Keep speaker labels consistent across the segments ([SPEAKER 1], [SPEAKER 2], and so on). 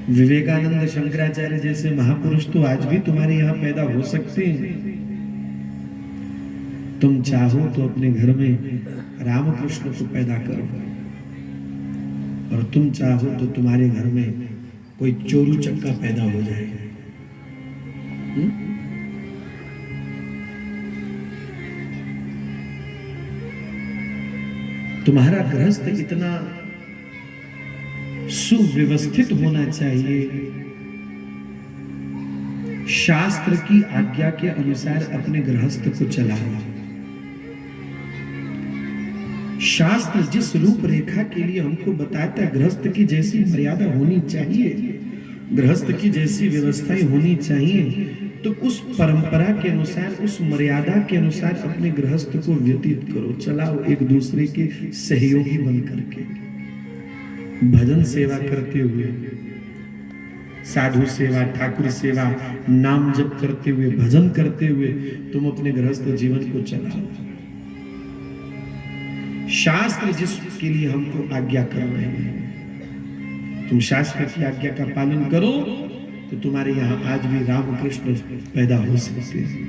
[SPEAKER 1] विवेकानंद, शंकराचार्य जैसे महापुरुष तो आज भी तुम्हारे यहाँ पैदा हो सकते हैं। तुम चाहो तो अपने घर में रामकृष्ण को पैदा करो, और तुम चाहो तो तुम्हारे घर में कोई चोरू चक्का पैदा हो जाए। तुम्हारा गृहस्थ इतना सुव्यवस्थित होना चाहिए, शास्त्र की आज्ञा के अनुसार अपने गृहस्थ को चलाओ। शास्त्र जिस रूपरेखा के लिए हमको बताता है, गृहस्थ की जैसी मर्यादा होनी चाहिए, गृहस्थ की जैसी व्यवस्थाएं होनी चाहिए, तो उस परंपरा के अनुसार, उस मर्यादा के अनुसार अपने गृहस्थ को व्यतीत करो, चलाओ, एक दूसरे के सहयोगी बन करके, भजन सेवा करते हुए, साधु सेवा, ठाकुर सेवा, नाम जप करते हुए, भजन करते हुए तुम अपने गृहस्थ जीवन को चलाओ। शास्त्र जिसके लिए हमको आज्ञा कर रहे हैं, तुम शास्त्र की आज्ञा का पालन करो तो तुम्हारे यहां आज भी रामकृष्ण पैदा हो सकते हैं।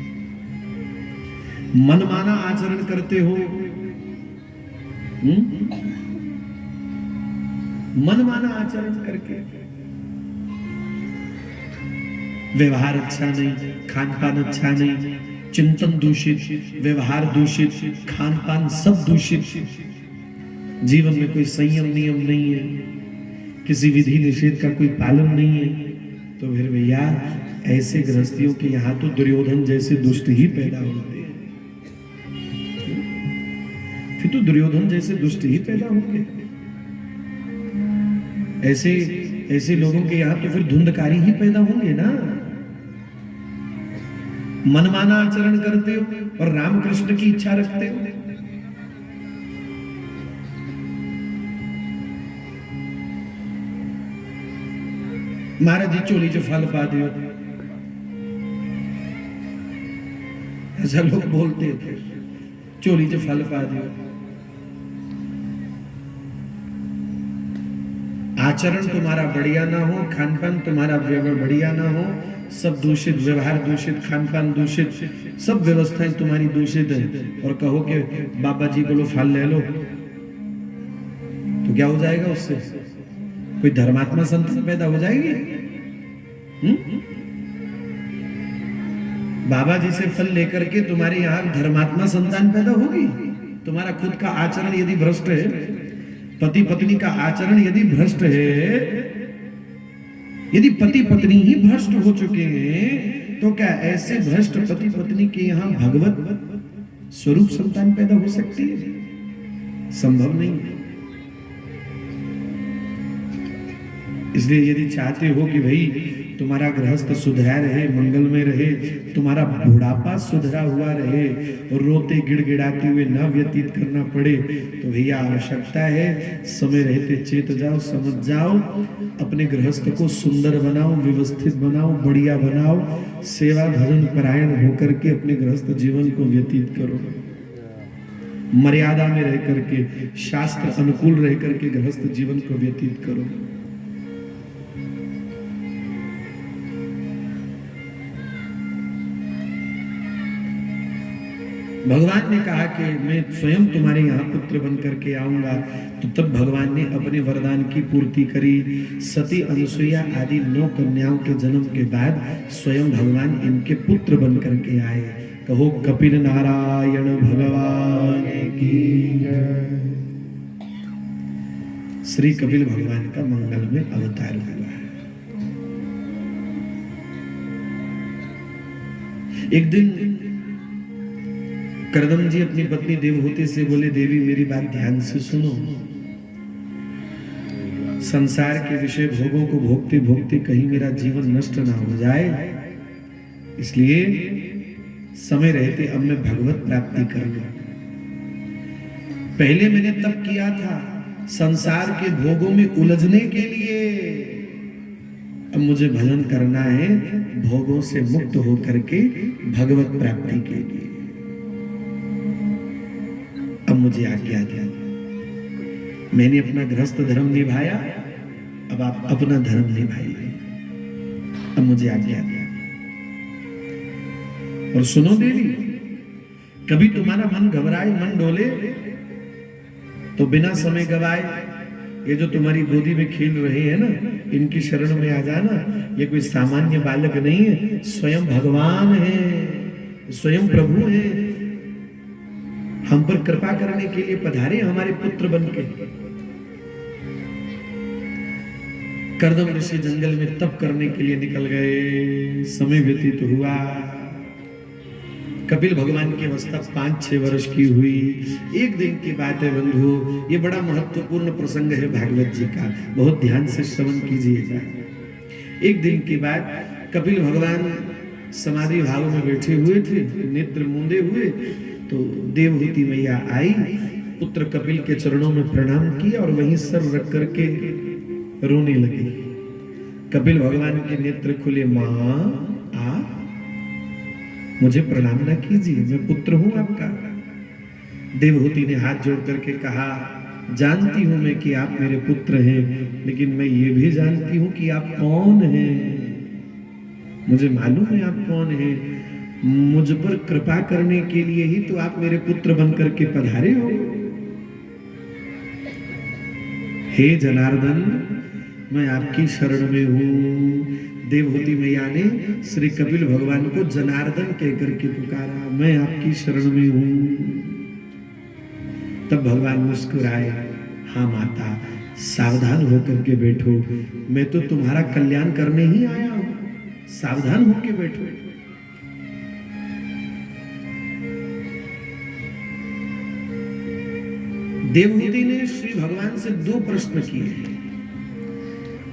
[SPEAKER 1] मनमाना आचरण करते हो, मनमाना आचरण करके, व्यवहार अच्छा नहीं, खान पान अच्छा नहीं, चिंतन दूषित, व्यवहार दूषित, खान पान सब दूषित, जीवन में कोई संयम नियम नहीं है, किसी विधि निषेध का कोई पालन नहीं है, तो फिर भैया ऐसे गृहस्थियों के यहां तो दुर्योधन जैसे दुष्ट ही पैदा होते हैं। फिर तो दुर्योधन जैसे दुष्ट ही पैदा होंगे। ऐसे ऐसे लोगों के यहां तो फिर धुंधकारी ही पैदा होंगे ना। मनमाना आचरण करते हो और रामकृष्ण की इच्छा रखते हो। महाराज जी चोली च फल पा दियो, ऐसा लोग बोलते थे, चोली च फल पा दियो। आचरण तुम्हारा बढ़िया ना हो, खान पान तुम्हारा व्यवहार बढ़िया ना हो, सब दूषित, व्यवहार दूषित, खान पान दूषित, सब व्यवस्थाएं तुम्हारी दूषित है, और कहो कि बाबा जी बोलो फल ले लो, तो क्या हो जाएगा उससे? कोई धर्मात्मा संतान पैदा हो जाएगी? बाबा जी से फल लेकर के तुम्हारे यहां धर्मात्मा संतान पैदा होगी? तुम्हारा खुद का आचरण यदि भ्रष्ट है, पति पत्नी का आचरण यदि भ्रष्ट है, यदि पति पत्नी ही भ्रष्ट हो चुके हैं, तो क्या ऐसे भ्रष्ट पति पत्नी के यहां भगवत स्वरूप संतान पैदा हो सकती है? संभव नहीं है। इसलिए यदि चाहते हो कि भाई तुम्हारा गृहस्थ सुधरा रहे, मंगलमय रहे, तुम्हारा बुढ़ापा सुधरा हुआ रहे और रोते गिड़गिड़ाते हुए न व्यतीत करना पड़े, तो भैया आवश्यकता है समय रहते चेत जाओ, समझ जाओ, अपने गृहस्थ को सुंदर बनाओ, व्यवस्थित बनाओ, बढ़िया बनाओ, सेवा भजन परायण होकर के अपने गृहस्थ जीवन को व्यतीत करो, मर्यादा में रह करके, शास्त्र अनुकूल रह करके गृहस्थ जीवन को व्यतीत करो। भगवान ने कहा कि मैं स्वयं तुम्हारे यहाँ पुत्र बन करके आऊंगा, तो तब भगवान ने अपने वरदान की पूर्ति करी। सती, अनसुईया आदि 9 कन्याओं के जन्म के बाद स्वयं भगवान इनके पुत्र बन करके आए। कहो कपिल नारायण भगवान की जय। श्री कपिल भगवान का मंगल में अवतार हुआ है। एक दिन करदम जी अपनी पत्नी देवहूति से बोले, देवी मेरी बात ध्यान से सुनो, संसार के विषय भोगों को भोगते भोगते कहीं मेरा जीवन नष्ट ना हो जाए, इसलिए समय रहते अब मैं भगवत प्राप्ति करूंगा। पहले मैंने तप किया था संसार के भोगों में उलझने के लिए, अब मुझे भजन करना है भोगों से मुक्त होकर के भगवत प्राप्ति के लिए। अब मुझे आज्ञा दिया, मैंने अपना गृहस्थ धर्म निभाया, अब आप अपना धर्म निभाइए। अब मुझे आज्ञा दिया। और सुनो देवी, कभी तुम्हारा मन घबराए, मन डोले, तो बिना समय गवाए ये जो तुम्हारी गोदी में खेल रहे हैं ना, इनकी शरण में आ जाना। ये कोई सामान्य बालक नहीं है, स्वयं भगवान है, स्वयं प्रभु है। हम पर कृपा करने के लिए पधारे, हमारे पुत्र बनके। कर्दम ऋषि जंगल में तप करने के लिए निकल गए। समय व्यतीत हुआ, कपिल भगवान की अवस्था 5-6 वर्ष की हुई। एक दिन की बात है बंधु, ये बड़ा महत्वपूर्ण प्रसंग है भागवत जी का, बहुत ध्यान से श्रवण कीजिएगा। एक दिन की बात, कपिल भगवान समाधि भाव में बैठे हुए थे, नेत्र मूंदे हुए, तो देवहूति मैया आई, पुत्र कपिल के चरणों में प्रणाम किया और वहीं सर रख करके रोने लगे। कपिल भगवान के नेत्र खुले, मां आप मुझे प्रणाम न कीजिए, मैं पुत्र हूं आपका। देवहूति ने हाथ जोड़ करके कहा, जानती हूं मैं कि आप मेरे पुत्र हैं, लेकिन मैं ये भी जानती हूं कि आप कौन हैं। मुझे मालूम है आप कौन हैं। मुझ पर कृपा करने के लिए ही तो आप मेरे पुत्र बनकर के पधारे हो। हे जनार्दन, मैं आपकी शरण में हूं। देवहूति मैया ने श्री कपिल भगवान को जनार्दन कहकर के पुकारा, मैं आपकी शरण में हूं। तब भगवान मुस्कुराए, हाँ माता, सावधान होकर के बैठो, मैं तो तुम्हारा कल्याण करने ही आया हूं, सावधान होकर बैठो। देवहूति ने श्री भगवान से 2 प्रश्न किए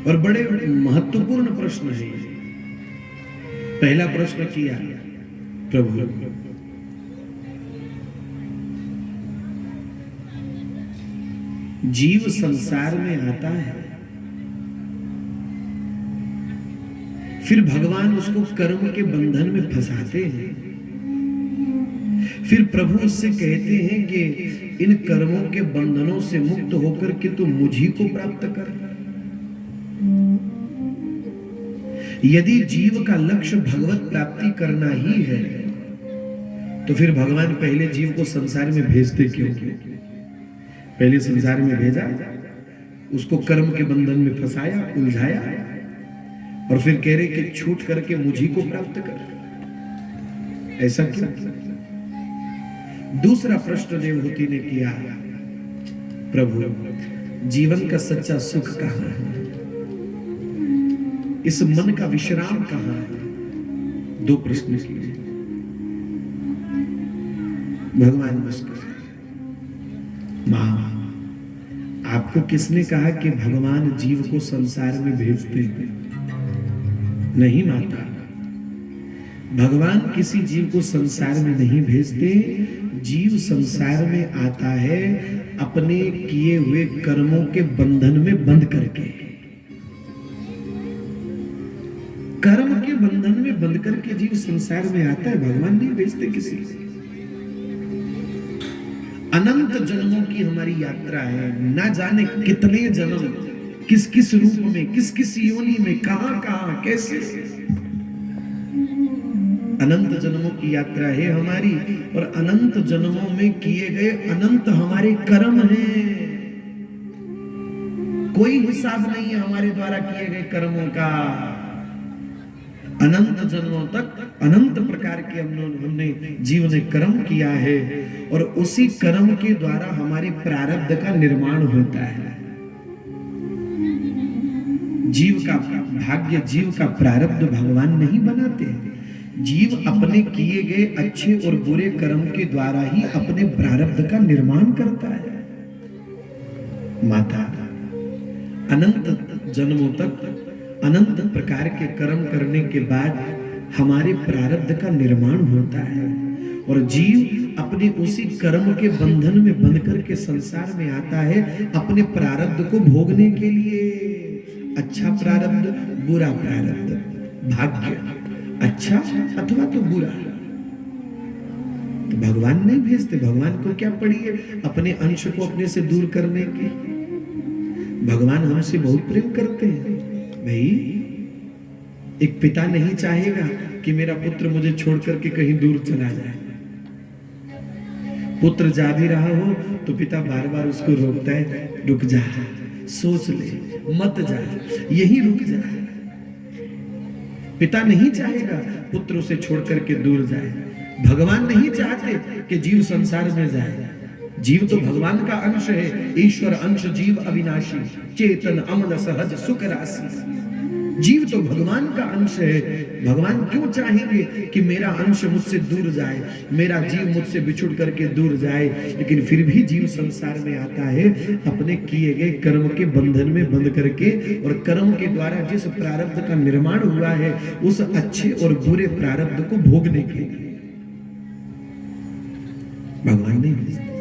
[SPEAKER 1] और बड़े महत्वपूर्ण प्रश्न है। पहला प्रश्न किया, प्रभु जीव संसार में आता है, फिर भगवान उसको कर्म के बंधन में फंसाते हैं, फिर प्रभु उससे कहते हैं कि इन कर्मों के बंधनों से मुक्त होकर के तू मुझी को प्राप्त कर। यदि जीव का लक्ष्य भगवत प्राप्ति करना ही है, तो फिर भगवान पहले जीव को संसार में भेजते क्यों? पहले संसार में भेजा, उसको कर्म के बंधन में फंसाया, उलझाया, और फिर कह रहे कि छूट करके मुझी को प्राप्त कर। ऐसा क्यों? दूसरा प्रश्न देवहूति ने किया, प्रभु जीवन का सच्चा सुख कहां है, इस मन का विश्राम कहां है? 2 प्रश्न किए। भगवान मुस्कुराए, मां आपको किसने कहा कि भगवान जीव को संसार में भेजते हैं? नहीं माता, भगवान किसी जीव को संसार में नहीं भेजते। जीव संसार में आता है अपने किए हुए कर्मों के बंधन में बंध करके। कर्म के बंधन में बंध करके जीव संसार में आता है, भगवान नहीं भेजते किसी। अनंत जन्मों की हमारी यात्रा है, ना जाने कितने जन्म, किस किस रूप में, किस किस योनि में, कहां कहां, कैसे। अनंत जन्मों की यात्रा है हमारी, और अनंत जन्मों में किए गए अनंत हमारे कर्म हैं। कोई हिसाब नहीं है हमारे द्वारा किए गए कर्मों का। अनंत जन्मों तक अनंत प्रकार के हमने जीव ने कर्म किया है, और उसी कर्म के द्वारा हमारे प्रारब्ध का निर्माण होता है। जीव का भाग्य, जीव का प्रारब्ध भगवान नहीं बनाते। जीव अपने किए गए अच्छे और बुरे कर्म के द्वारा ही अपने प्रारब्ध का निर्माण करता है। माता, अनंत जन्मों तक अनंत प्रकार के कर्म करने के बाद हमारे प्रारब्ध का निर्माण होता है, और जीव अपने उसी कर्म के बंधन में बंध करके संसार में आता है अपने प्रारब्ध को भोगने के लिए। अच्छा प्रारब्ध, बुरा प्रारब्ध, भाग्य, अच्छा अथवा तो बुरा। तो भगवान नहीं भेजते। भगवान को क्या पड़ी है अपने अंश को अपने से दूर करने की? भगवान हमसे बहुत प्रेम करते हैं भाई। एक पिता नहीं चाहेगा कि मेरा पुत्र मुझे छोड़ करके कहीं दूर चला जाए। पुत्र जा भी रहा हो तो पिता बार बार उसको रोकता है, रुक जा, सोच ले, मत जा, यही रुक जा। पिता नहीं चाहेगा पुत्र उसे छोड़ करके दूर जाए। भगवान नहीं चाहते कि जीव संसार में जाए। जीव तो भगवान का अंश है, ईश्वर अंश जीव अविनाशी, चेतन अमल सहज सुख राशि। जीव तो भगवान का अंश है। भगवान क्यों चाहेंगे कि मेरा अंश मुझसे दूर जाए, मेरा जीव मुझसे बिछुड़ करके दूर जाए। लेकिन फिर भी जीव संसार में आता है अपने किए गए कर्म के बंधन में बंध करके, और कर्म के द्वारा जिस प्रारब्ध का निर्माण हुआ है उस अच्छे और बुरे प्रारब्ध को भोगने के लिए। भगवान नहीं भेजते।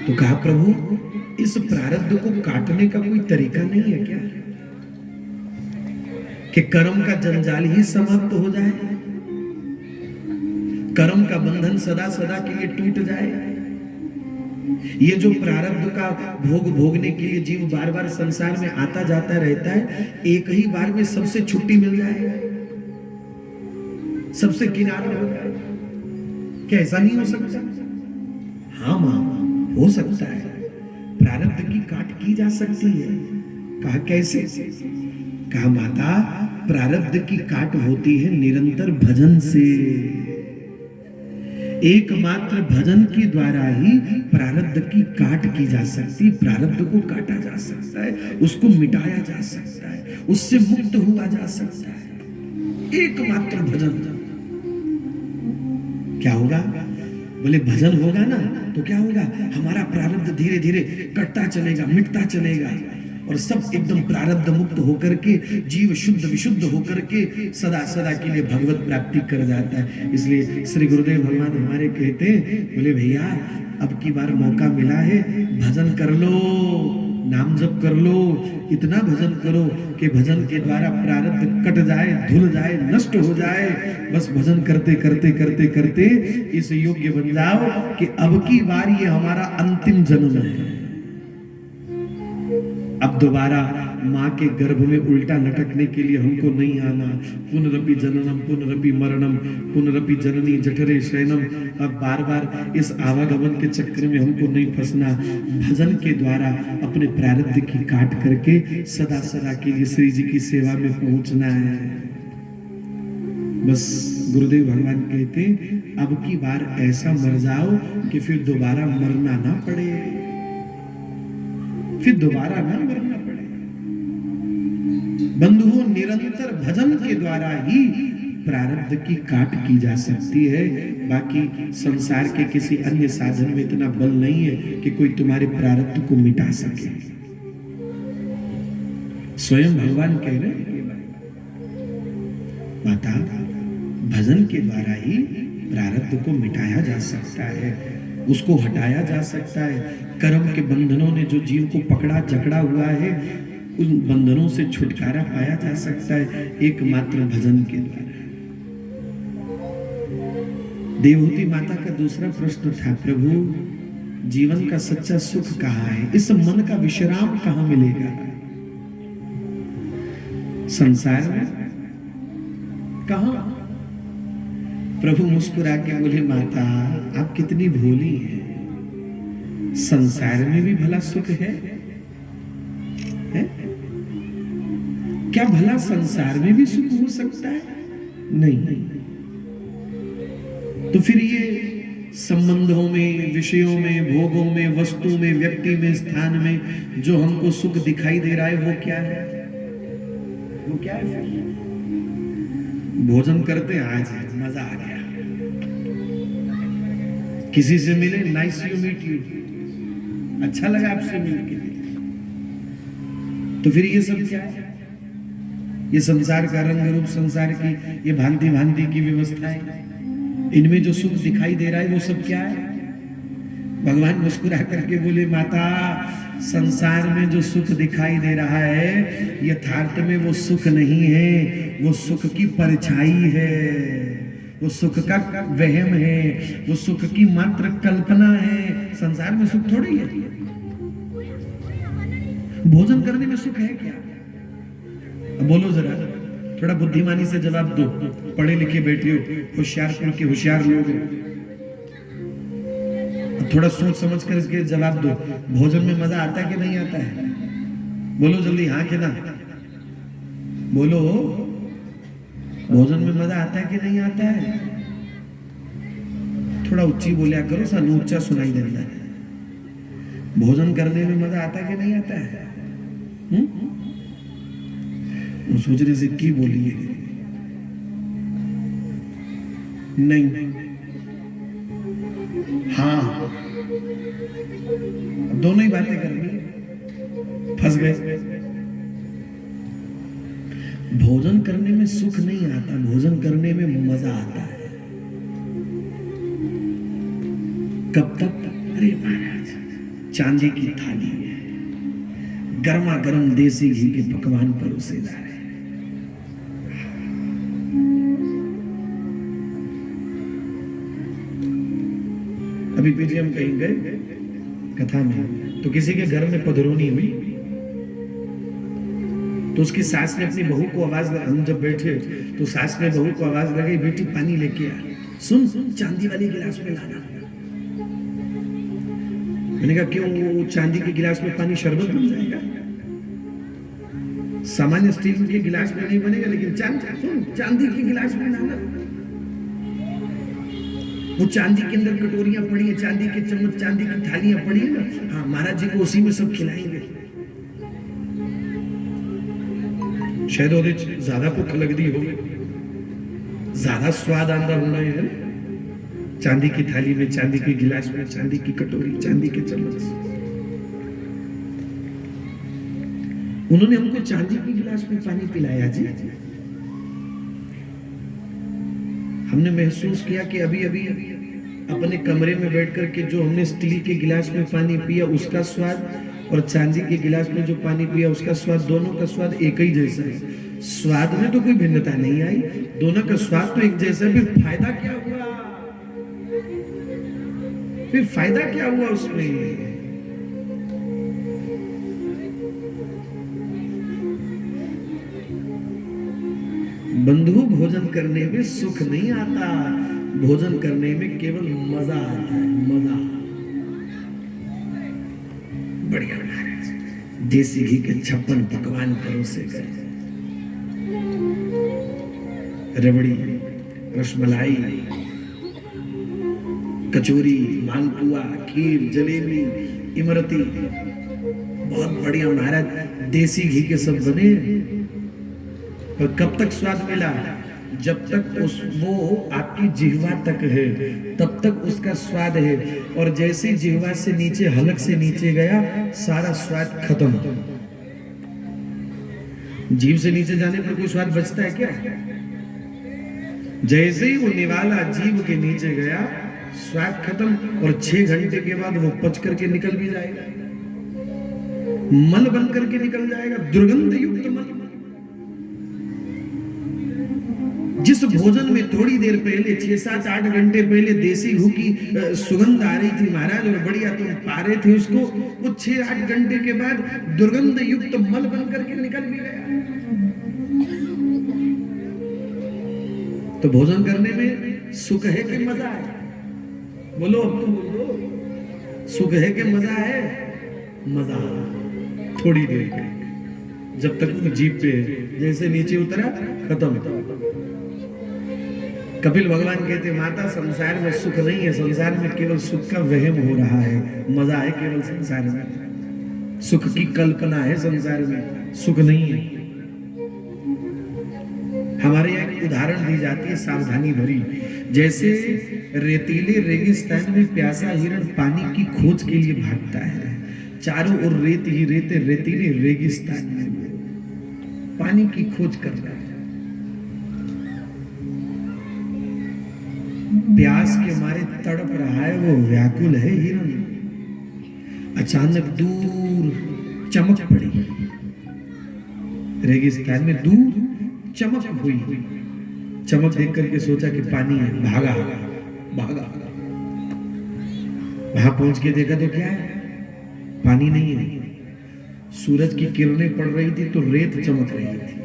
[SPEAKER 1] तो कहा प्रभु इस प्रारब्ध को काटने का कोई तरीका नहीं है क्या, कि कर्म का जंजाल ही समाप्त हो जाए, कर्म का बंधन सदा सदा के लिए टूट जाए। ये जो प्रारब्ध का भोग भोगने के लिए जीव बार बार संसार में आता जाता रहता है, एक ही बार में सबसे छुट्टी मिल जाए, सबसे किनारा हो जाए, क्या ऐसा नहीं हो सकता? हाँ मां, हो सकता है। प्रारब्ध की काट की जा सकती है। कहा कैसे? कहा माता, प्रारब्ध की काट होती है निरंतर भजन से। एकमात्र भजन के द्वारा ही प्रारब्ध की काट की जा सकती, प्रारब्ध को काटा जा सकता है, उसको मिटाया जा सकता है, उससे मुक्त हुआ जा सकता है। एकमात्र भजन। क्या होगा? बोले भजन होगा ना तो क्या होगा? हमारा प्रारब्ध धीरे धीरे कटता चलेगा, मिटता चलेगा, और सब एकदम प्रारब्ध मुक्त होकर के जीव शुद्ध विशुद्ध होकर के सदा सदा के लिए भगवत प्राप्ति कर जाता है। इसलिए श्री गुरुदेव भगवान हमारे कहते हैं, बोले भैया अब की बार मौका मिला है, भजन कर लो, नाम जप कर लो, इतना भजन करो कि भजन के द्वारा प्रारब्ध कट जाए, धुल जाए, नष्ट हो जाए। बस भजन करते करते करते करते इस योग्य बन जाओ कि अब की बार ये हमारा अंतिम जन्म है। अब दोबारा माँ के गर्भ में उल्टा लटकने के लिए हमको नहीं आना। पुनरपि जननम पुनरपि मरणम पुनरपि जननी जठरे शयनम। अब बार बार इस आवागमन के चक्कर में हमको नहीं फंसना। भजन के द्वारा अपने प्रारब्ध की काट करके सदा सदा के लिए श्री जी की सेवा में पहुंचना है। बस गुरुदेव भगवान कहते अब की बार ऐसा मर जाओ कि फिर दोबारा मरना ना पड़े, फिर दोबारा ना मरना पड़े। बंधुओं, निरंतर भजन के द्वारा ही प्रारब्ध की काट की जा सकती है। बाकी संसार के किसी अन्य साधन में इतना बल नहीं है कि कोई तुम्हारे प्रारब्ध को मिटा सके। स्वयं भगवान कह रहे हैं माता, भजन के द्वारा ही प्रारब्ध को मिटाया जा सकता है, उसको हटाया जा सकता है। कर्म के बंधनों ने जो जीव को पकड़ा जकड़ा हुआ है, उन बंधनों से छुटकारा पाया जा सकता है एकमात्र भजन के द्वारा। देवहूति माता का दूसरा प्रश्न था, प्रभु जीवन का सच्चा सुख कहाँ है? इस मन का विश्राम कहाँ मिलेगा? संसार में कहाँ? प्रभु मुस्कुरा के बोले, माता आप कितनी भोली हैं, संसार में भी भला सुख है? क्या भला संसार में भी सुख हो सकता है? नहीं। तो फिर ये संबंधों में, विषयों में, भोगों में, वस्तु में, व्यक्ति में, स्थान में जो हमको सुख दिखाई दे रहा है वो क्या है? वो क्या है? भोजन करते आज मजा आ गया, किसी से मिले, नाइस यू मीट यू, अच्छा लगा आपसे मिलके। तो फिर ये सब क्या है? ये संसार का रंग रूप, संसार की ये भांति भांति की व्यवस्थाएं, इनमें जो सुख दिखाई दे रहा है वो सब क्या है? भगवान मुस्कुरा करके बोले, माता संसार में जो सुख दिखाई दे रहा है यथार्थ में वो सुख नहीं है, वो सुख की परछाई है, वो सुख का वहम है, वो सुख की मात्र कल्पना है। संसार में सुख थोड़ी है, भोजन करने में सुख है क्या? अब बोलो जरा, थोड़ा बुद्धिमानी से जवाब दो। पढ़े लिखे बैठे हो, होशियारपुर के होशियार लोग हो, थोड़ा सोच समझ कर इसके जवाब दो। भोजन में मजा आता है कि नहीं आता है? बोलो जल्दी, हाँ कि ना? बोलो, भोजन में मजा आता है कि नहीं आता है? थोड़ा ऊंची बोलिया करो, सानू ऊंचा सुनाई देता है। भोजन करने में मजा आता है कि नहीं आता है? सोच रहे से की बोलिए नहीं, हाँ, दोनों ही बातें करनी, फंस गए। भोजन करने में सुख नहीं आता, भोजन करने में मजा आता है। कब तक? अरे महाराज, चांदी की थाली है, गर्मा गर्म देसी घी के पकवान परोसे जा रहे हैं। अभी पीछे हम कहीं गए कथा में, तो किसी के घर में पधरोनी हुई, तो उसकी सास ने अपनी बहू को आवाज, हम जब बैठे तो सास ने बहू को आवाज लगाई, बेटी पानी लेके आ, सुन चांदी वाली गिलास में लाना। मैंने कहा क्यों, वो चांदी के गिलास में पानी शरबत बन जाएगा? सामान्य स्टील के गिलास में नहीं बनेगा, लेकिन चांदी के गिलास में लाना। वो चांदी के अंदर कटोरियां पड़ी है, चांदी के चम्मच, चांदी की थालियां पड़ी है ना, हाँ, महाराज जी को उसी में सब खिलाएंगे। शायद और ज्यादा भुख लगती हो, ज्यादा स्वाद आंदा होना है। चांदी की थाली में, चांदी के गिलास में, चांदी की कटोरी, चांदी के चम्मच। उन्होंने हमको चांदी के गिलास में पानी पिलाया जी। हमने महसूस किया कि अभी अभी अपने कमरे में बैठ करके जो हमने स्टील के गिलास में पानी पिया उसका स्वाद, और चांदी के गिलास में जो पानी पिया उसका स्वाद, दोनों का स्वाद एक ही जैसा है। स्वाद में तो कोई भिन्नता नहीं आई, दोनों का स्वाद तो एक जैसा है। फिर फायदा क्या हुआ? फिर फायदा क्या हुआ उसमें? बंधु, भोजन करने में सुख नहीं आता, भोजन करने में केवल मजा आता है, मजा। बढ़िया महाराज, देसी घी के 56 पकवान परोसे गए, रबड़ी, रसमलाई, कचौरी, मालपुआ, खीर, जलेबी, इमरती, बहुत बढ़िया महाराज, देसी घी के सब बने। और कब तक स्वाद मिला? जब तक वो आपकी जिह्वा तक है तब तक उसका स्वाद है, और जैसे जिह्वा से नीचे, हलक से नीचे गया, सारा स्वाद खत्म। जीभ से नीचे जाने पर कोई स्वाद बचता है क्या? जैसे ही वो निवाला जीभ के नीचे गया, स्वाद खत्म, और 6 घंटे के बाद वो पच करके निकल भी जाएगा, मल बन करके निकल जाएगा, दुर्गंध युक्त मल। जिस भोजन में थोड़ी देर पहले, 6, 7, 8 घंटे पहले देसी घी की सुगंध आ रही थी महाराज, और बढ़िया तुम पा रहे थे उसको, वो 6, 8 घंटे के बाद दुर्गंध युक्त मल बन करके निकल भी गया। तो भोजन करने में सुख है कि मजा है? बोलो, अब तो बोलो, सुख है कि मजा है? मजा थोड़ी देर, जब तक वो जीभ पे, जैसे नीचे उतरा खत्म। कपिल भगवान कहते, माता संसार में सुख नहीं है, संसार में केवल सुख का वहम हो रहा है, मजा है केवल संसार में, सुख की कल्पना है संसार में, सुख नहीं है। हमारे यहाँ एक उदाहरण दी जाती है सावधानी भरी, जैसे रेतीले रेगिस्तान में प्यासा हिरण पानी की खोज के लिए भागता है, चारों ओर रेत ही रेत, रेतीले रेगिस्तान में पानी की खोज कर रहा है। प्यास के मारे तड़प रहा है, वो व्याकुल है हिरण। अचानक दूर चमक पड़ी, रेगिस्तान में दूर चमक हुई। चमक देख करके सोचा कि पानी है, भागा भागा, वहां पहुंच के देखा तो क्या है? पानी नहीं है। सूरज की किरणें पड़ रही थी तो रेत चमक रही थी।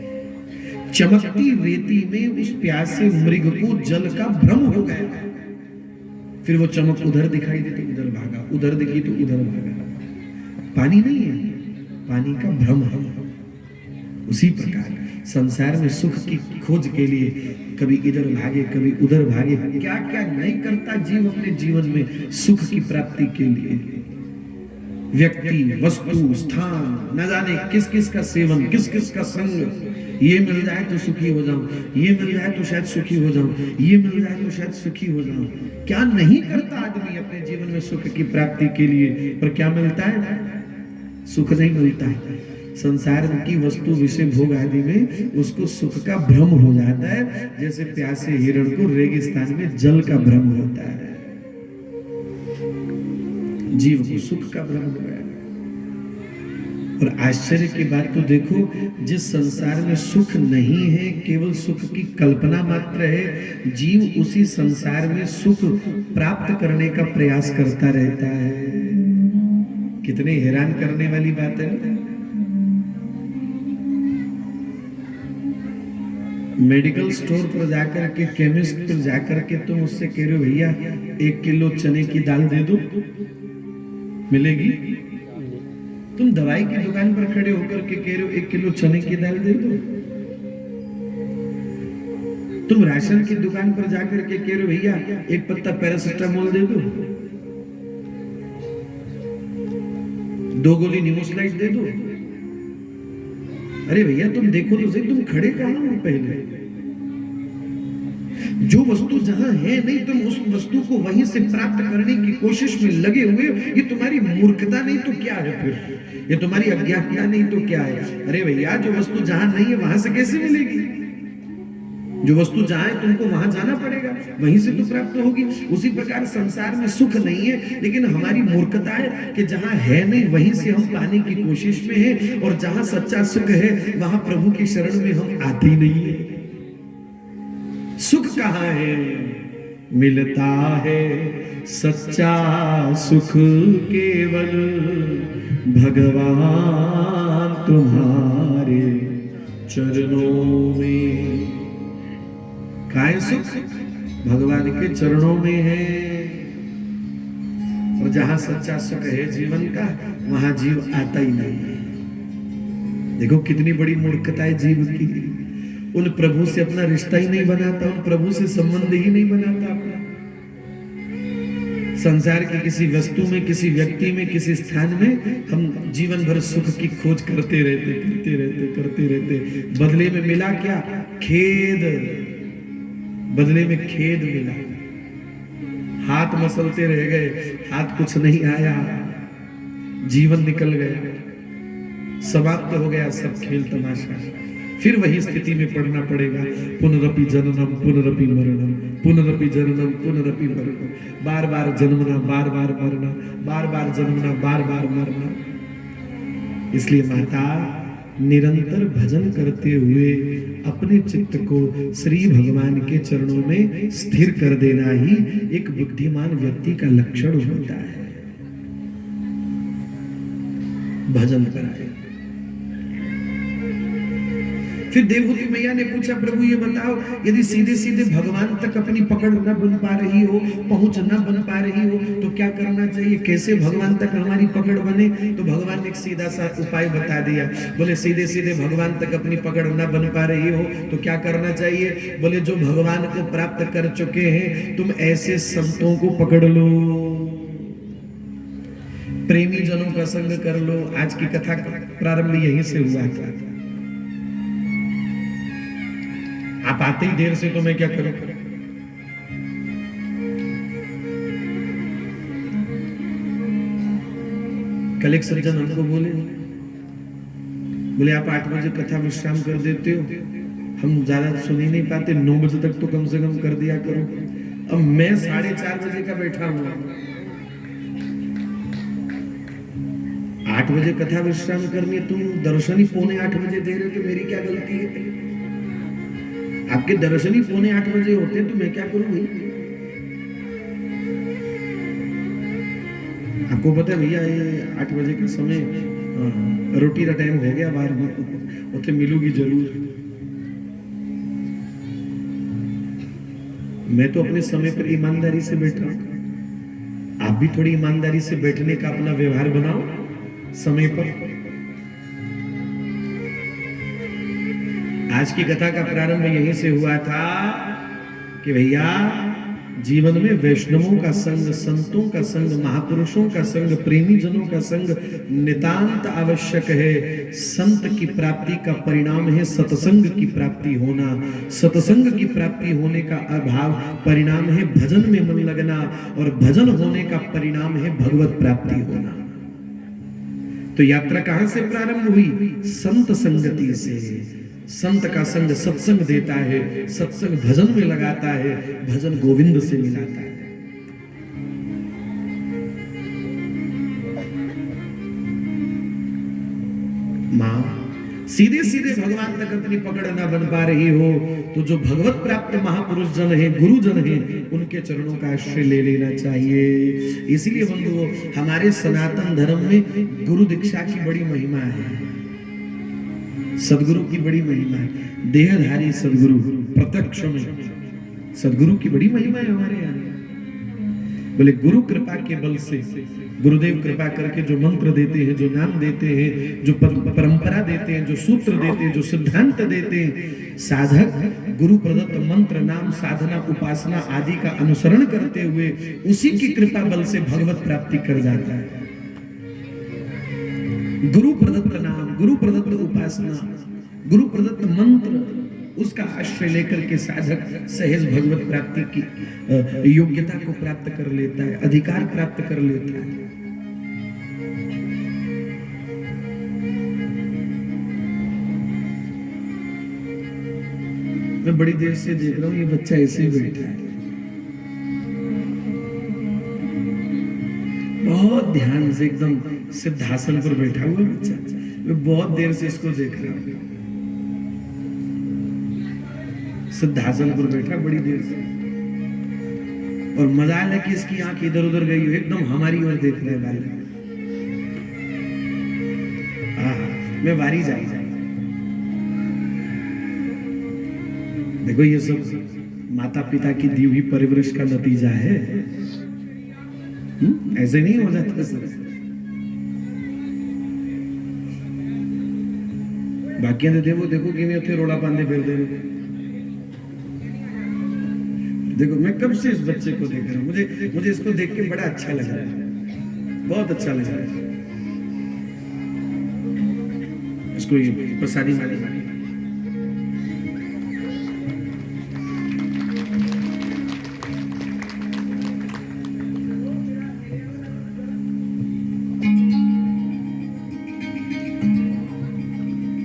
[SPEAKER 1] चमकती रेती में उस प्यासे मृग को जल का भ्रम हो गया। फिर वो चमक उधर दिखाई दी तो उधर भागा, उधर दिखी तो उधर भागा। पानी नहीं है, पानी का भ्रम है। उसी प्रकार संसार में सुख की खोज के लिए कभी इधर भागे कभी उधर भागे। क्या क्या नहीं करता जीव अपने जीवन में सुख की प्राप्ति के लिए। व्यक्ति, वस्तु, स्थान, न जाने किस किस का सेवन, किस किस का संग। ये मिल जाए तो सुखी हो जाऊं, ये मिल जाए तो शायद सुखी हो जाऊं, ये मिल जाए तो शायद सुखी हो जाऊं। क्या नहीं करता आदमी अपने जीवन में सुख की प्राप्ति के लिए, पर क्या मिलता है? सुख नहीं मिलता है। संसार की वस्तु विषय भोग आदि में उसको सुख का भ्रम हो जाता है, जैसे प्यासे हिरण को रेगिस्तान में जल का भ्रम होता है। जीव को सुख का भ्रम हो गया। और आश्चर्य की बात तो देखो, जिस संसार में सुख नहीं है, केवल सुख की कल्पना मात्र है, जीव उसी संसार में सुख प्राप्त करने का प्रयास करता रहता है। कितने हैरान करने वाली बात है। मेडिकल स्टोर पर जाकर के, केमिस्ट पर जाकर के तुम उससे कह रहे हो भैया 1 किलो चने की दाल दे दो, मिलेगी? तुम दवाई की दुकान पर खड़े होकर के कह रहे हो 1 किलो चने की दाल दे दो। तुम राशन की दुकान पर जाकर के कह रहे हो भैया 1 पत्ता पैरासिटामोल दे दो, 2 गोली निमोसलाइट दे दो। अरे भैया तुम देखो तो सही, तुम खड़े कहां हो? पहले जो वस्तु जहां है नहीं, तुम उस वस्तु को वहीं से प्राप्त करने की कोशिश में लगे हुए हो। ये तुम्हारी मूर्खता नहीं तो क्या है? फिर ये तुम्हारी अज्ञानता नहीं तो क्या है? अरे भैया जो वस्तु जहां नहीं है वहां से कैसे मिलेगी? जो वस्तु जहां है तुमको वहां जाना पड़ेगा, वहीं से तो प्राप्त होगी। उसी प्रकार संसार में सुख नहीं है, लेकिन हमारी मूर्खता है कि जहां है नहीं वहीं से हम पाने की कोशिश में है, और जहां सच्चा सुख है वहां प्रभु की शरण में हम आते ही नहीं है। सुख कहां है? मिलता है सच्चा सुख केवल भगवान तुम्हारे चरणों में। काय सुख? भगवान के चरणों में है। और जहां सच्चा सुख है जीवन का, वहां जीव आता ही नहीं है। देखो कितनी बड़ी मूर्खता है जीव की। उन प्रभु से अपना रिश्ता ही नहीं बनाता, उन प्रभु से संबंध ही नहीं बनाता अपना। संसार की किसी वस्तु में, किसी व्यक्ति में, किसी स्थान में हम जीवन भर सुख की खोज करते रहते। बदले में मिला क्या? खेद। बदले में खेद मिला। हाथ मसलते रह गए, हाथ कुछ नहीं आया, जीवन निकल गया, समाप्त हो गया सब खेल तमाशा। फिर वही स्थिति में पड़ना पड़ेगा। पुनरपि जननम पुनरपि मरणम, पुनरपि जननम पुनरपि मरणम। बार बार जन्मना, बार बार मरना, बार बार जन्मना, बार बार मरना। इसलिए माता निरंतर भजन करते हुए अपने चित्त को श्री भगवान के चरणों में स्थिर कर देना ही एक बुद्धिमान व्यक्ति का लक्षण होता है। भजन कराए। फिर देवहूति मैया ने पूछा, प्रभु ये बताओ, यदि सीधे सीधे भगवान तक अपनी पकड़ न बन पा रही हो, पहुंच न बन पा रही हो, तो क्या करना चाहिए? कैसे भगवान तक हमारी पकड़ बने? तो भगवान ने एक सीधा सा उपाय बता दिया। बोले सीधे सीधे भगवान तक अपनी पकड़ न बन पा रही हो तो क्या करना चाहिए? बोले जो भगवान को प्राप्त कर चुके हैं, तुम ऐसे संतों को पकड़ लो, प्रेमी जनों का संग कर लो। आज की कथा प्रारंभ यहीं से हुआ था। आप आते ही देर से, तो मैं क्या करूं? कल एक सज्जन हमको बोले आप 8 बजे कथा विश्राम कर देते हो, हम ज्यादा सुन ही नहीं पाते, 9 बजे तक तो कम से कम कर दिया करो। अब मैं 4:30 बजे का बैठा हूं, 8 बजे कथा विश्राम करनी है, तुम दर्शन ही 7:45 बजे दे रहे हो, तो मेरी क्या गलती है? आपके दर्शन ही 7:45 बजे होते तो मैं क्या करूं भाई? आपको पता है भैया ये 8 बजे का समय हाँ, रोटी का टाइम हो गया, बाहर उसे मिलूगी जरूर। मैं तो अपने समय पर ईमानदारी से बैठ रहा हूं, आप भी थोड़ी ईमानदारी से बैठने का अपना व्यवहार बनाओ समय पर। आज की कथा का प्रारंभ यहीं से हुआ था कि भैया जीवन में वैष्णवों का संग, संतों का संग, महापुरुषों का संग, प्रेमी जनों का संग नितांत आवश्यक है। संत की प्राप्ति का परिणाम है सत्संग की प्राप्ति होना, सत्संग की प्राप्ति होने का अभाव परिणाम है भजन में मन लगना, और भजन होने का परिणाम है भगवत प्राप्ति होना। तो यात्रा कहां से प्रारंभ हुई? संत संगति से। संत का संग सत्संग देता है, सत्संग भजन में लगाता है, भजन गोविंद से मिलाता है। मां सीधे सीधे भगवान तक अपनी पकड़ ना बन पा रही हो तो जो भगवत प्राप्त महापुरुष जन है, गुरुजन है, उनके चरणों का आश्रय ले लेना चाहिए। इसीलिए बंधुओं, हमारे सनातन धर्म में गुरु दीक्षा की बड़ी महिमा है, सदगुरु की बड़ी महिमा है। देहधारी सदगुरु प्रत्यक्ष में सदगुरु की बड़ी महिमा है हमारे यहाँ। बोले गुरु कृपा के बल से, गुरुदेव कृपा करके जो मंत्र देते हैं, जो नाम देते हैं, जो परंपरा देते हैं, जो सूत्र देते हैं, जो सिद्धांत देते हैं, साधक गुरु प्रदत्त मंत्र, नाम, साधना, उपासना आदि का अनुसरण करते हुए उसी की कृपा बल से भगवत प्राप्ति कर जाता है। गुरु प्रदत्त नाम, गुरु प्रदत्त उपासना, गुरु प्रदत्त मंत्र, उसका आश्रय लेकर के साधक सहज भगवत प्राप्ति की योग्यता को प्राप्त कर लेता है, अधिकार प्राप्त कर लेता है। मैं बड़ी देर से देख रहा हूं ये बच्चा ऐसे ही बैठा है, बहुत ध्यान से एकदम सिद्धासन पर बैठा हुआ बच्चा। मैं बहुत देर से इसको देख रहा हूं, सिद्धासन पर बैठा बड़ी देर से, और मजाल है कि इसकी आंख इधर उधर गई हो, एकदम हमारी ओर देखने वाली। मैं वारी जाई जाए। देखो ये सब माता पिता की दी हुई परवरिश का नतीजा है। ऐसे नहीं हो जाता सर। बाकी देखो देखो कि मैं उठे रोड़ा पांदे फिर दे। देखो मैं कब से इस बच्चे को देख रहा हूं, मुझे इसको देख के बड़ा अच्छा लग रहा है, बहुत अच्छा लग रहा है। इसको ये प्रसादी माली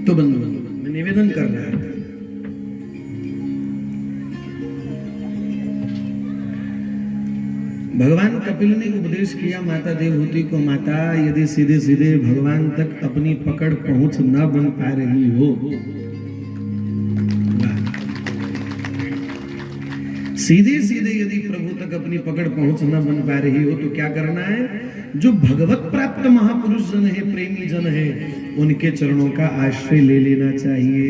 [SPEAKER 1] तो बंधु मैं निवेदन कर रहा हूं, भगवान कपिल ने उपदेश किया माता देवहूति को, माता यदि सीधे सीधे भगवान तक अपनी पकड़ पहुंच न बन पा रही हो, सीधे सीधे यदि प्रभु तक अपनी पकड़ पहुंच न बन पा रही हो तो क्या करना है? जो भगवत प्राप्त महापुरुष जन है, प्रेमी जन है, उनके चरणों का आश्रय ले लेना चाहिए।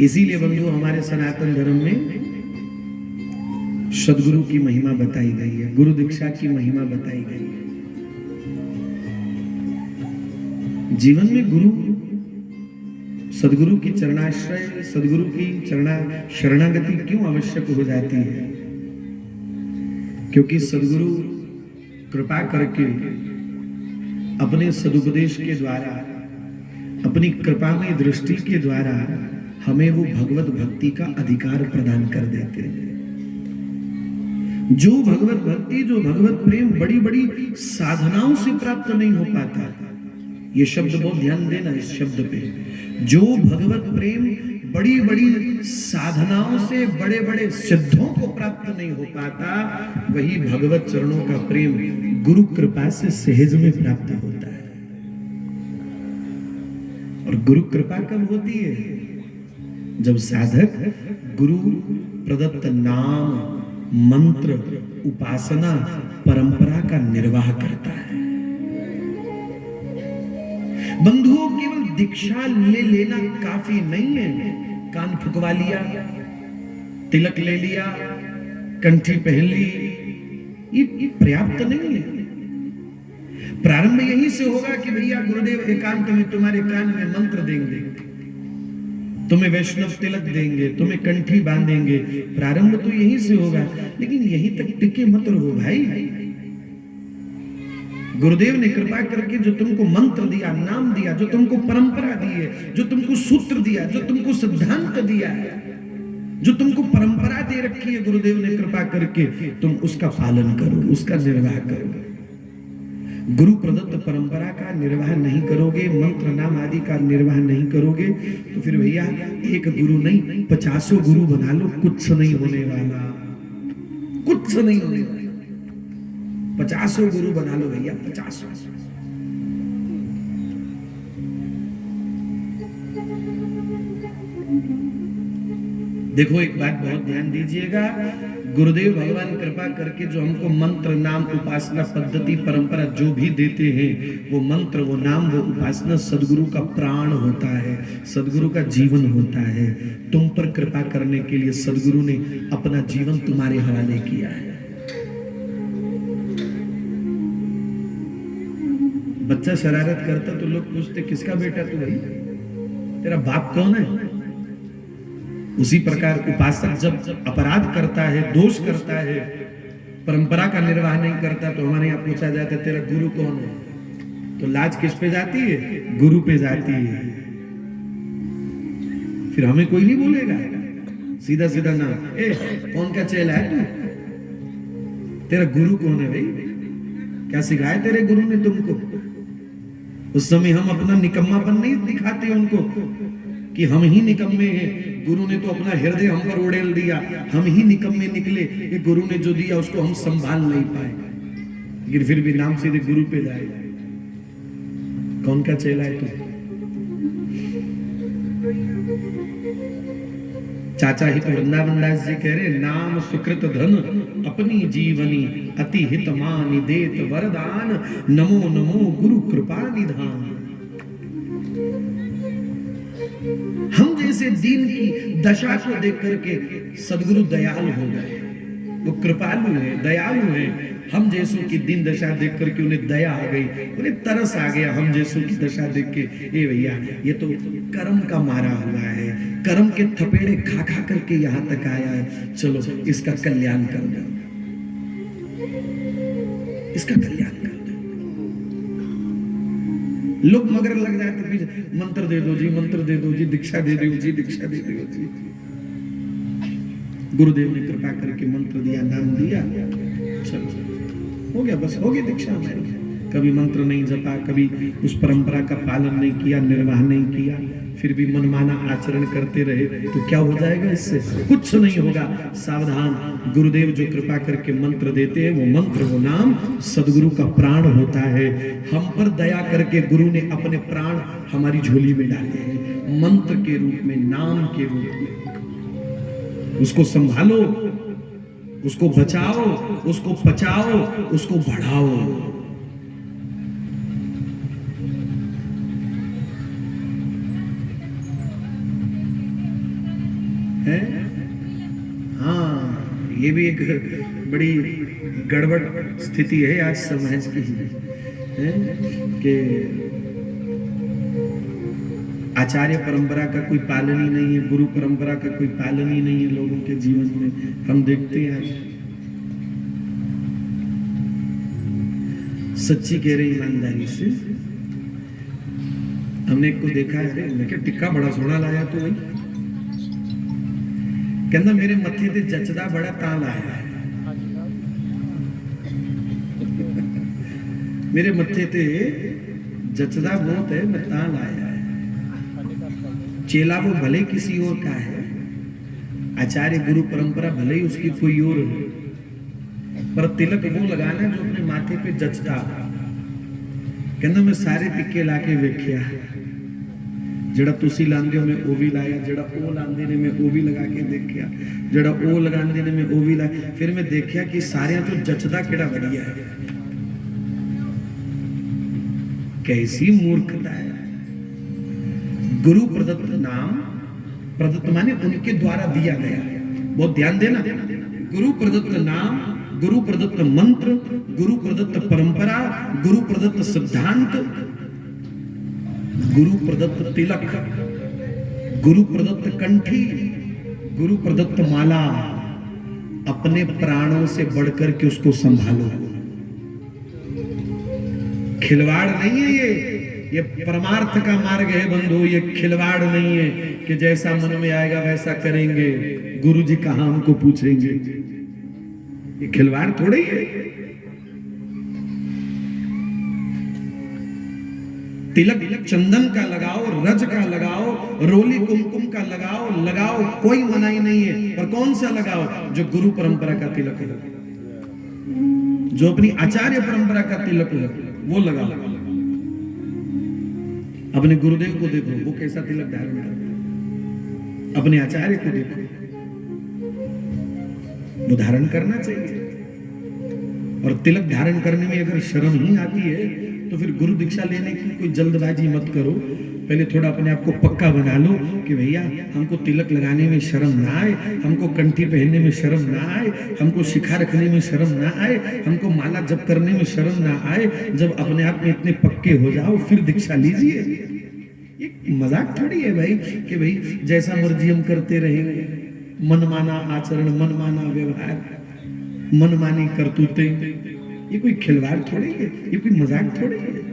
[SPEAKER 1] इसीलिए बंधु हमारे सनातन धर्म में सदगुरु की महिमा बताई गई है, गुरु दीक्षा की महिमा बताई गई है। जीवन में गुरु सदगुरु की चरणाश्रय, सदगुरु की शरणागति क्यों आवश्यक हो जाती है? क्योंकि सदगुरु कृपा करके अपने सदुपदेश के द्वारा, अपनी कृपामय दृष्टि के द्वारा हमें वो भगवत भक्ति का अधिकार प्रदान कर देते हैं। जो भगवत भक्ति, जो भगवत प्रेम बड़ी बड़ी साधनाओं से प्राप्त नहीं हो पाता, ये शब्द बहुत ध्यान देना इस शब्द पे, जो भगवत प्रेम बड़ी बड़ी साधनाओं से, बड़े बड़े सिद्धों को प्राप्त नहीं हो पाता, वही भगवत चरणों का प्रेम गुरु कृपा से सहज में प्राप्त होता है। और गुरु कृपा कब होती है? जब साधक गुरु प्रदत्त नाम, मंत्र, उपासना, परंपरा का निर्वाह करता है। बंधुओं, केवल दीक्षा ले लेना काफी नहीं है। कान फुकवा लिया, तिलक ले लिया, कंठी पहन ली, ये पर्याप्त नहीं है। प्रारंभ यहीं से होगा कि भैया गुरुदेव एकांत में तुम्हारे कान में मंत्र देंगे, तुम्हें वैष्णव तिलक देंगे, तुम्हें कंठी बांधेंगे। प्रारंभ तो यहीं से होगा, लेकिन यहीं तक टिके मत रहो भाई। गुरुदेव ने कृपा करके जो तुमको मंत्र दिया, नाम दिया, जो तुमको परंपरा दी है, जो तुमको सूत्र दिया, जो तुमको सिद्धांत दिया है, जो तुमको परंपरा दे रखी है गुरुदेव ने कृपा करके, तुम उसका पालन करो, उसका निर्वाह करो। गुरु प्रदत्त परंपरा का निर्वाह नहीं करोगे, मंत्र नाम आदि का निर्वाह नहीं करोगे, तो फिर भैया एक गुरु नहीं 50 गुरु बना लो, कुछ नहीं होने वाला, कुछ नहीं होने वाला। 50 गुरु बना लो भैया, 50। देखो एक बात बहुत ध्यान दीजिएगा, गुरुदेव भगवान कृपा करके जो हमको मंत्र नाम उपासना पद्धति परंपरा जो भी देते हैं, वो मंत्र, वो नाम, वो उपासना सदगुरु का प्राण होता है, सदगुरु का जीवन होता है। तुम पर कृपा करने के लिए सदगुरु ने अपना जीवन तुम्हारे हवाले किया है। बच्चा शरारत करता तो लोग पूछते किसका बेटा तू भाई, तेरा बाप कौन है? उसी प्रकार उपासक जब अपराध करता है, दोष करता है, परंपरा का निर्वाह नहीं करता, तो हमारे यहाँ पूछा जाता है तेरा गुरु कौन है? तो लाज किस पे जाती है? गुरु पे जाती है। फिर हमें कोई नहीं बोलेगा, सीधा सीधा नाम, ए कौन का चेला है तू? तेरा गुरु कौन है भाई? क्या सिखाया तेरे गुरु ने तुमको? उस समय हम अपना निकम्मापन नहीं दिखाते उनको कि हम ही निकम्मे हैं। गुरु ने तो अपना हृदय हम पर उड़ेल दिया, हम ही निकम्मे निकले। ये गुरु ने जो दिया उसको हम संभाल नहीं पाए, लेकिन फिर भी नाम सीधे गुरु पे जाएगा। कौन का चेला है तू? चाचा हित वृंदावन दास जी कह रहे, नाम सुकृत धन अपनी जीवनी अति हित मानि देत वरदान, नमो नमो गुरु कृपा निधान। हम जैसे दीन की दशा को देख करके सदगुरु दयालु हो गए, वो कृपालु है, दयालु है। हम जैसों की दीन दशा देख करके उन्हें दया आ गई, उन्हें तरस आ गया हम जैसों की दशा देख के। ए भैया ये तो कर्म का मारा हुआ है, कर्म के थपेड़े खा खा करके यहाँ तक आया है, चलो इसका कल्याण कर दो, इसका कल्याण कर दो। लोग मगर लग जाते पीछे, मंत्र दे दो जी, मंत्र दे दो जी, दीक्षा दे दो जी, दीक्षा दे दो जी। गुरुदेव ने कृपा करके मंत्र दिया, नाम दिया, चलो हो गया, बस हो गई दीक्षा हमारी। कभी मंत्र नहीं जपा, कभी उस परंपरा का पालन नहीं किया, निर्वाह नहीं किया, फिर भी मनमाना आचरण करते रहे, तो क्या हो जाएगा? इससे कुछ नहीं होगा। सावधान, गुरुदेव जो कृपा करके मंत्र देते हैं, वो मंत्र, वो नाम सदगुरु का प्राण होता है। हम पर दया करके गुरु ने अपने प्राण हमारी झोली में डाले हैं, मंत्र के रूप में, नाम के रूप में। उसको संभालो, उसको बचाओ, उसको पचाओ, उसको बढ़ाओ। है? हाँ, ये भी एक बड़ी गड़बड़ स्थिति है आज समाज की, है कि आचार्य परंपरा का कोई पालन ही नहीं है, गुरु परंपरा का कोई पालन ही नहीं है लोगों के जीवन में। हम देखते हैं, सच्ची कह रहे ईमानदारी से, हमने एक को देखा है, मैं क्या टिक्का बड़ा सोना लाया तो वही कहना मेरे मत्थे ते जचदा बड़ा तां लाया है, मेरे मत्थे ते जचदा बहुत है, मैं तां लाया है। चेला वो भले किसी और का है, आचार्य गुरु परंपरा भले ही उसकी कोई और है, पर तिलक वो लगाना जो अपने माथे पे जचदा। कहना मैं सारे टिक्के लाके वेख्या, ਜਿਹੜਾ ਤੁਸੀਂ ਲਾਂਦੇ ਹੋ ਮੈਂ ਉਹ ਵੀ ਲਾਇਆ, ਜਿਹੜਾ ਉਹ ਲਾਂਦੇ ਨੇ ਮੈਂ ਉਹ ਵੀ ਲਗਾ ਕੇ ਦੇਖਿਆ, ਜਿਹੜਾ ਉਹ ਲਗਾਉਂਦੇ ਨੇ ਮੈਂ ਉਹ ਵੀ ਲਾਇਆ। ਫਿਰ ਮੈਂ ਦੇਖਿਆ ਕਿ ਸਾਰਿਆਂ ਤੋਂ ਜੱਚਦਾ ਕਿਹੜਾ ਵਧੀਆ ਹੈ। कैसी मूर्खता है। गुरु प्रदत्त नाम, प्रदत्त माने उनके द्वारा दिया गया, बहुत ध्यान देना, गुरु प्रदत्त नाम, गुरु प्रदत्त मंत्र, गुरु प्रदत्त परंपरा, गुरु प्रदत्त सिद्धांत, गुरु प्रदत्त तिलक, गुरु प्रदत्त कंठी, गुरु प्रदत्त माला, अपने प्राणों से बढ़कर के उसको संभालो। खिलवाड़ नहीं है ये परमार्थ का मार्ग है बंधु, ये खिलवाड़ नहीं है कि जैसा मन में आएगा वैसा करेंगे, गुरु जी कहां हमको पूछेंगे, ये खिलवाड़ थोड़ी है। तिलक चंदन का लगाओ, रज का लगाओ, रोली कुमकुम का लगाओ, लगाओ, कोई मनाही नहीं है, पर कौन सा लगाओ? जो गुरु परंपरा का तिलक है, जो अपनी आचार्य परंपरा का तिलक है, वो लगाओ। अपने गुरुदेव को देखो, वो कैसा तिलक धारण करते, अपने आचार्य को देखो, वो धारण करना चाहिए। और तिलक धारण करने में अगर शर्म ही आती है तो फिर गुरु दीक्षा लेने की कोई जल्दबाजी मत करो। पहले थोड़ा अपने आप को पक्का बना लो कि भैया हमको तिलक लगाने में शर्म ना आए, हमको कंठी पहनने में शर्म ना आए, हमको शिखा रखने में शर्म ना आए, हमको माला जप करने में शर्म ना आए। जब अपने आप में इतने पक्के हो जाओ फिर दीक्षा लीजिए। ये मजाक थोड़ी है भाई कि भाई जैसा मर्जी हम करते रहेंगे, मनमाना आचरण, मनमाना व्यवहार, मनमानी करतूतें, ये कोई खिलवाड़ थोड़ी है, ये कोई मजाक थोड़ी है।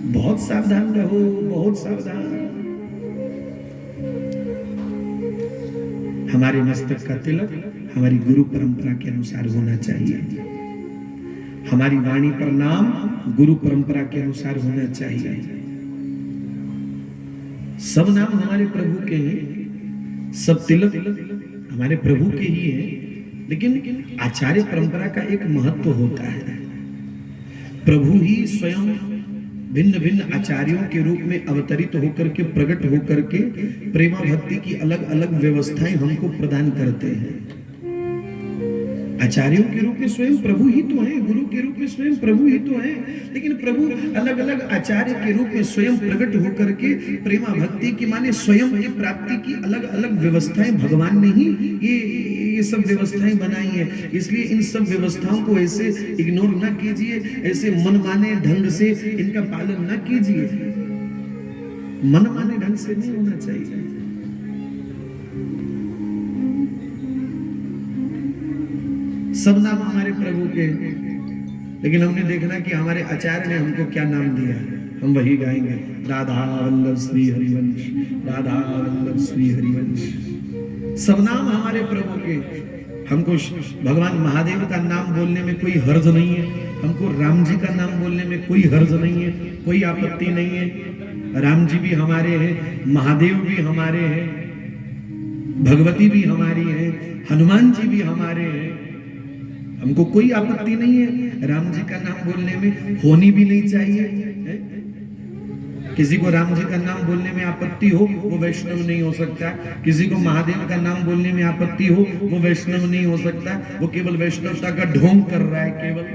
[SPEAKER 1] बहुत सावधान रहो, बहुत सावधान। हमारे मस्तक का तिलक हमारी गुरु परंपरा के अनुसार होना चाहिए। हमारी वाणी पर नाम गुरु परंपरा के अनुसार होना चाहिए। सब नाम हमारे प्रभु के हैं, सब तिलक हमारे प्रभु के ही हैं, लेकिन आचार्य परंपरा का एक महत्व होता है। प्रभु ही स्वयं भिन्न भिन्न आचार्यों के रूप में अवतरित होकर के, प्रकट होकर के प्रेमा भक्ति की अलग अलग व्यवस्थाएं हमको प्रदान करते हैं। आचार्यों के रूप में स्वयं प्रभु ही तो हैं, गुरु के रूप में स्वयं प्रभु ही तो हैं, लेकिन प्रभु अलग अलग आचार्य के रूप में स्वयं प्रकट होकर के प्रेमा भक्ति की माने स्वयं की प्राप्ति की अलग अलग व्यवस्थाएं भगवान ने ही ये सब व्यवस्थाएं बनाई हैं। इसलिए इन सब व्यवस्थाओं को ऐसे इग्नोर ना कीजिए, ऐसे मनमाने ढंग से इनका पालन ना कीजिए। मनमाने ढंग से नहीं होना चाहिए। सब नाम हमारे प्रभु के, लेकिन हमने देखना कि हमारे आचार्य ने हमको क्या नाम दिया, हम वही गाएंगे, राधा वल्लभ श्री हरिवंश, राधा वल्लभ श्री हरिवंश। सब नाम हमारे प्रभु के। हमको भगवान महादेव का नाम बोलने में कोई हर्ज नहीं है, हमको राम जी का नाम बोलने में कोई हर्ज नहीं है, कोई आपत्ति नहीं है। राम जी भी हमारे हैं, महादेव भी हमारे हैं, भगवती भी हमारी है, हनुमान जी भी हमारे हैं, हमको कोई आपत्ति नहीं है। राम जी का नाम बोलने में होनी भी नहीं चाहिए है? किसी को राम जी का नाम बोलने में आपत्ति हो वो वैष्णव नहीं हो सकता। किसी को महादेव का नाम बोलने में आपत्ति हो वो वैष्णव नहीं हो सकता। वो केवल वैष्णवता का ढोंग कर रहा है केवल।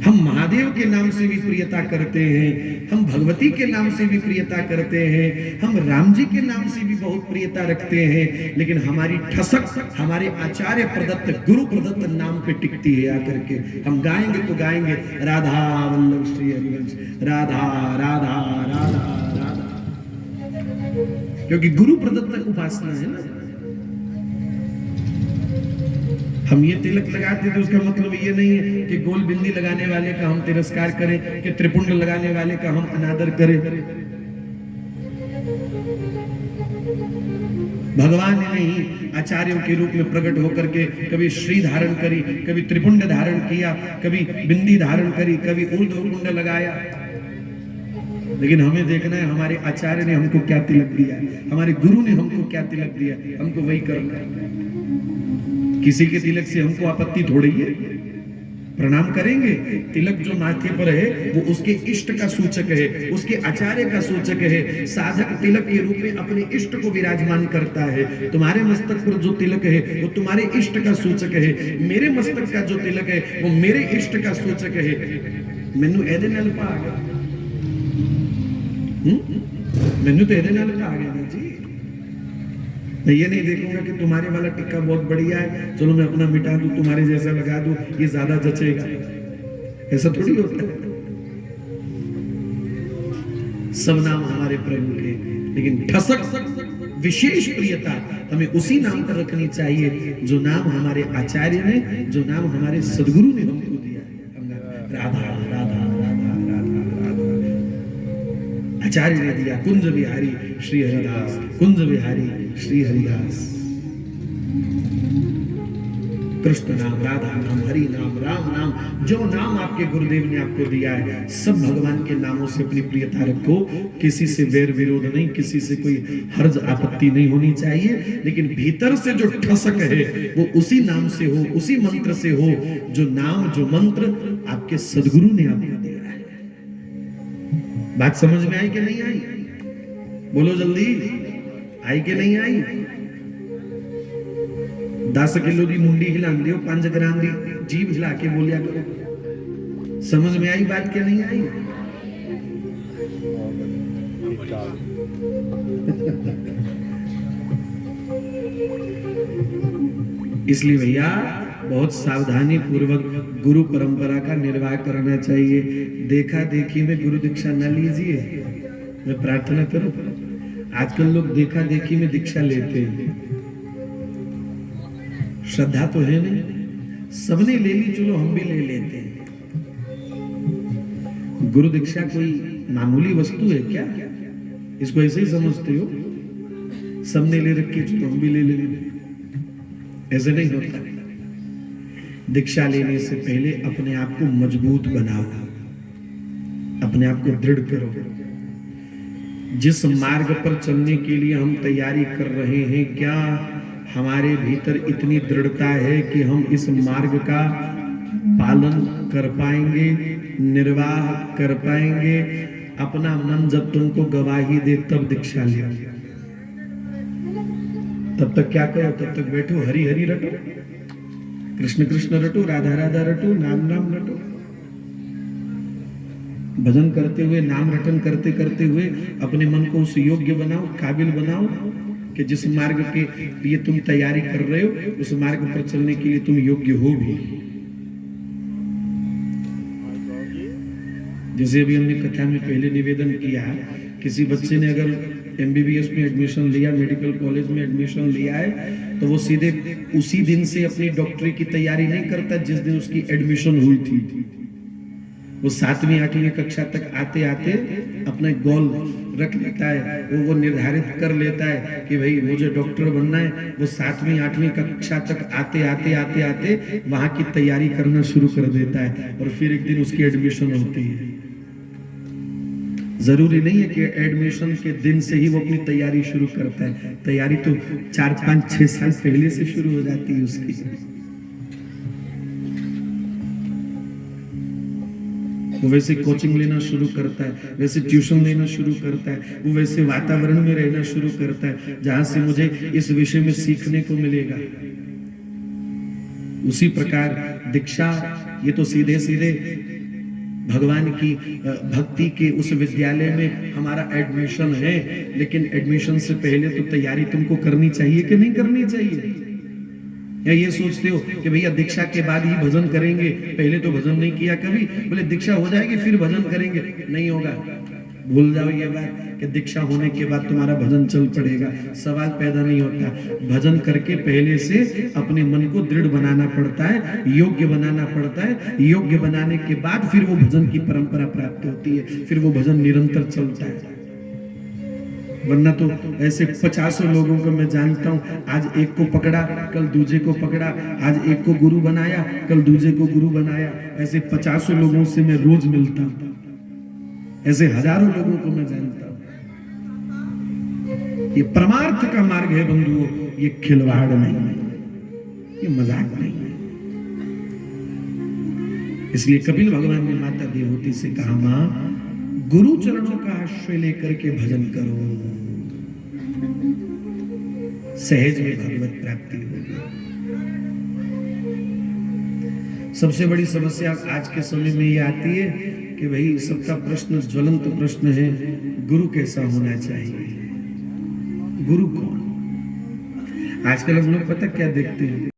[SPEAKER 1] हम महादेव के नाम से भी प्रियता करते हैं, हम भगवती के नाम से भी प्रियता करते हैं, हम राम जी के नाम से भी बहुत प्रियता रखते हैं, लेकिन हमारी ठसक हमारे आचार्य प्रदत्त गुरु प्रदत्त नाम पे टिकती है आकर के। हम गाएंगे तो गाएंगे राधा वल्लभ श्री हरिवंश, राधा राधा राधा राधा, क्योंकि गुरु प्रदत्त उपासना है ना। हम ये तिलक लगाते तो उसका मतलब ये नहीं है कि गोल बिंदी लगाने वाले का हम तिरस्कार करें, कि त्रिपुंड लगाने वाले का हम अनादर करें। भगवान ने ही आचार्यों के रूप में प्रकट होकर के कभी श्री धारण करी, कभी त्रिपुंड धारण किया, कभी बिंदी धारण करी, कभी ऊर्ध्वपुंड लगाया। लेकिन हमें देखना है हमारे आचार्य ने हमको क्या तिलक दिया, हमारे गुरु ने हमको क्या तिलक दिया, हमको वही करना है। किसी के तिलक से हमको आपत्ति थोड़ी है, प्रणाम करेंगे। तिलक जो माथे पर है वो उसके इष्ट का सूचक है, उसके आचार्य का सूचक है। साधक तिलक के रूप में अपने इष्ट को विराजमान करता है। तुम्हारे मस्तक पर जो तिलक है वो तुम्हारे इष्ट का सूचक है, मेरे मस्तक का जो तिलक है वो मेरे इष्ट का सूचक है। मैनू एदे नाल भाग, मैंने तो ਇਹਦੇ ਨਾਲ आ गया जी। मैं ये नहीं देखूंगा कि तुम्हारे वाला टिक्का बहुत बढ़िया है, चलो मैं अपना मिटा दूं, तुम्हारे जैसा लगा दूं, ये ज्यादा जचेगा। ऐसा थोड़ी होता है। सब नाम हमारे प्रभु के, लेकिन ठसक विशेष प्रियता हमें उसी नाम पर रखनी चाहिए जो नाम हमारे आचार्य ने, जो नाम हमारे सदगुरु ने हमको दिया है। राधा राधा राधा राधा राधा आचार्य ने दिया। कुंज बिहारी श्री हरिदास, कुंज बिहारी श्री हरिदास। कृष्ण नाम, राधा नाम, हरि नाम, राम नाम, जो नाम आपके गुरुदेव ने आपको दिया है, सब भगवान के नामों से अपनी प्रियता रखो। किसी से वैर विरोध नहीं, किसी से कोई हर्ज आपत्ति नहीं होनी चाहिए, लेकिन भीतर से जो ठसक है वो उसी नाम से हो, उसी मंत्र से हो, जो नाम, जो मंत्र आपके सदगुरु ने आपको दिया है। बात समझ में आई कि नहीं आई? बोलो जल्दी, आई कि नहीं आई? 10 किलो की मुंडी हिला दियो, 5 ग्राम की जीभ हिला के बोलिया करो। समझ में आई बात के नहीं आई? इसलिए भैया बहुत सावधानी पूर्वक गुरु परंपरा का निर्वाह करना चाहिए। देखा देखी में गुरु दीक्षा न लीजिए। मैं प्रार्थना करूं, आजकल लोग देखा देखी में दीक्षा लेते हैं। श्रद्धा तो है नहीं, सबने ले ली, चलो हम भी ले लेते हैं। गुरु दीक्षा कोई मामूली वस्तु है क्या? इसको ऐसे ही समझते हो? सबने ले रखी, चलो हम भी ले लेंगे। ऐसे नहीं होता। दीक्षा लेने से पहले अपने आप को मजबूत बनाओ, अपने आप को दृढ़ करो। जिस मार्ग पर चलने के लिए हम तैयारी कर रहे हैं, क्या हमारे भीतर इतनी दृढ़ता है कि हम इस मार्ग का पालन कर पाएंगे, निर्वाह कर पाएंगे? अपना मन जब तुमको गवाही दे तब दीक्षा ले। तब तक क्या करो? तब तक बैठो, हरि हरि रटो, कृष्ण कृष्ण रटो, राधा राधा रटो, नाम नाम रटो। भजन करते हुए, नाम रटन करते करते हुए अपने मन को उस योग्य बनाओ, काबिल बनाओ कि जिस मार्ग के लिए तुम तैयारी कर रहे हो, उस मार्ग पर चलने के लिए तुम योग्य हो भी। जैसे अभी हमने कथा में पहले निवेदन किया, किसी बच्चे ने अगर एमबीबीएस में एडमिशन लिया, मेडिकल कॉलेज में एडमिशन लिया है, तो वो सीधे उसी दिन से अपनी डॉक्टरी की तैयारी नहीं करता जिस दिन उसकी एडमिशन हुई थी। वो 7वीं 8वीं कक्षा तक आते आते अपना गोल रख लेता है, वो निर्धारित कर लेता है कि भाई मुझे डॉक्टर बनना है। वो 7वीं 8वीं कक्षा तक आते आते आते आते वहां की तैयारी करना शुरू कर देता है, और फिर एक दिन उसकी एडमिशन होती है। जरूरी नहीं है कि एडमिशन के दिन से ही वो अपनी तैयारी शुरू करता है। तैयारी तो 4 5 6 साल पहले से शुरू हो जाती है उसकी। वो वैसे कोचिंग लेना शुरू करता है, वैसे ट्यूशन लेना शुरू करता है, वो वैसे वातावरण में रहना शुरू करता है जहां से मुझे इस विषय में सीखने को मिलेगा। उसी प्रकार दीक्षा, ये तो सीधे सीधे भगवान की भक्ति के उस विद्यालय में हमारा एडमिशन है, लेकिन एडमिशन से पहले तो तैयारी तुमको करनी चाहिए कि नहीं करनी चाहिए? या ये सोचते हो कि भैया दीक्षा के बाद ही भजन करेंगे, पहले तो भजन नहीं किया कभी, बोले दीक्षा हो जाएगी फिर भजन करेंगे? नहीं होगा। भूल जाओ ये बात कि दीक्षा होने के बाद तुम्हारा भजन चल पड़ेगा। सवाल पैदा नहीं होता। भजन करके पहले से अपने मन को दृढ़ बनाना पड़ता है, योग्य बनाना पड़ता है। योग्य बनाने के बाद फिर वो भजन की परंपरा प्राप्त होती है, फिर वो भजन निरंतर चलता है। वरना तो ऐसे 50 लोगों को मैं जानता हूं, आज एक को पकड़ा, कल दूसरे को पकड़ा, आज एक को गुरु बनाया, कल दूसरे को गुरु बनाया। ऐसे 50 लोगों से मैं रोज मिलता हूं, ऐसे हजारों लोगों को मैं जानता हूं। ये परमार्थ का मार्ग है बंधुओं, ये खिलवाड़ नहीं है, ये मजाक नहीं है। इसलिए कपिल भगवान ने माता देवहूति से कहा, मां गुरु चरणों का आश्रय लेकर के भजन करो, सहज में भगवत प्राप्ति होगी। सबसे बड़ी समस्या आज के समय में ये आती है कि भाई सबका प्रश्न, ज्वलंत प्रश्न है, गुरु कैसा होना चाहिए? गुरु कौन? आजकल हम लोग पता क्या देखते हैं,